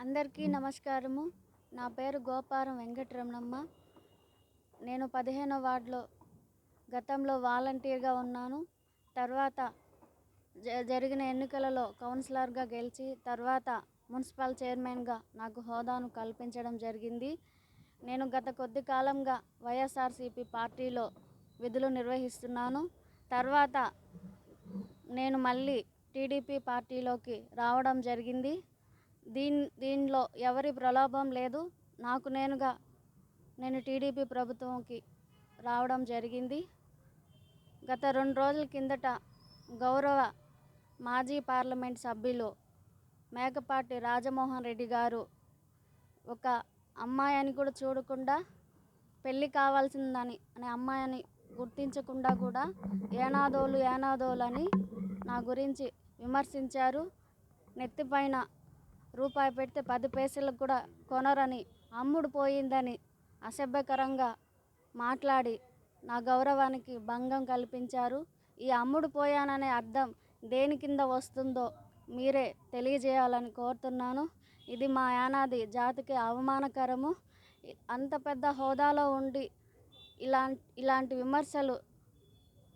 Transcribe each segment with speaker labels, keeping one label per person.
Speaker 1: అందరికీ నమస్కారము. నా పేరు గోపారం వెంకటరమణమ్మ. నేను 15వ వార్డులో గతంలో వాలంటీర్గా ఉన్నాను. తర్వాత జరిగిన ఎన్నికలలో కౌన్సిలర్గా గెలిచి తర్వాత మున్సిపల్ చైర్మన్గా నాకు హోదాను కల్పించడం జరిగింది. నేను గత కొద్ది కాలంగా వైఎస్ఆర్సీపీ పార్టీలో విధులు నిర్వహిస్తున్నాను. తర్వాత నేను మళ్ళీ టీడీపీ పార్టీలోకి రావడం జరిగింది. దీనిలో ఎవరి ప్రలోభం లేదు. నాకు నేను టీడీపీ ప్రభుత్వంకి రావడం జరిగింది. గత 2 రోజుల కిందట గౌరవ మాజీ పార్లమెంట్ సభ్యులు మేకపాటి రాజమోహన్ రెడ్డి గారు ఒక అమ్మాయిని కూడా చూడకుండా పెళ్ళి కావాల్సిందని అనే అమ్మాయిని గుర్తించకుండా కూడా ఏనాదోలు అని నా గురించి విమర్శించారు. నెత్తిపైన రూపాయి పెడితే 10 పైసలకు కూడా కొనరని, అమ్ముడు పోయిందని అసభ్యకరంగా మాట్లాడి నా గౌరవానికి భంగం కల్పించారు. ఈ అమ్ముడు పోయాననే అర్థం దేని కింద వస్తుందో మీరే తెలియజేయాలని కోరుతున్నాను. ఇది మా యానాది జాతికి అవమానకరము. అంత పెద్ద హోదాలో ఉండి ఇలాంటి విమర్శలు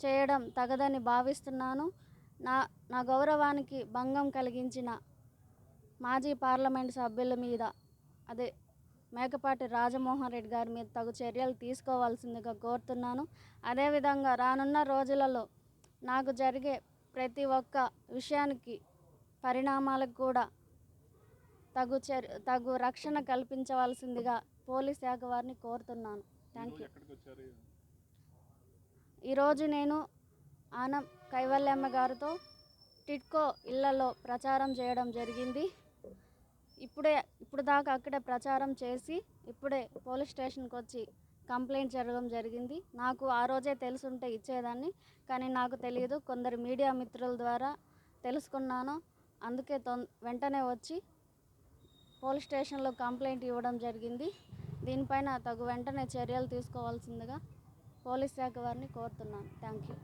Speaker 1: చేయడం తగదని భావిస్తున్నాను. నా గౌరవానికి భంగం కలిగించిన మాజీ పార్లమెంట్ సభ్యుల మీద, అదే మేకపాటి రాజమోహన్ రెడ్డి గారి మీద తగు చర్యలు తీసుకోవాల్సిందిగా కోరుతున్నాను. అదేవిధంగా రానున్న రోజులలో నాకు జరిగే ప్రతి ఒక్క విషయానికి, పరిణామాలకు కూడా తగు రక్షణ కల్పించవలసిందిగా పోలీస్ శాఖ వారిని కోరుతున్నాను. Thank you. ఈరోజు నేను ఆనం కైవల్యమ్మ గారితో టిడ్కో ఇళ్లలో ప్రచారం చేయడం జరిగింది. ఇప్పుడు దాకా అక్కడే ప్రచారం చేసి ఇప్పుడే పోలీస్ స్టేషన్కి వచ్చి కంప్లైంట్ జరగడం జరిగింది. నాకు ఆ రోజే తెలుసుంటే ఇచ్చేదాన్ని, కానీ నాకు తెలియదు. కొందరు మీడియా మిత్రుల ద్వారా తెలుసుకున్నాను. అందుకే వెంటనే వచ్చి పోలీస్ స్టేషన్లో కంప్లైంట్ ఇవ్వడం జరిగింది. దీనిపైన వెంటనే చర్యలు తీసుకోవాల్సిందిగా పోలీస్ శాఖ వారిని కోరుతున్నాను. Thank you.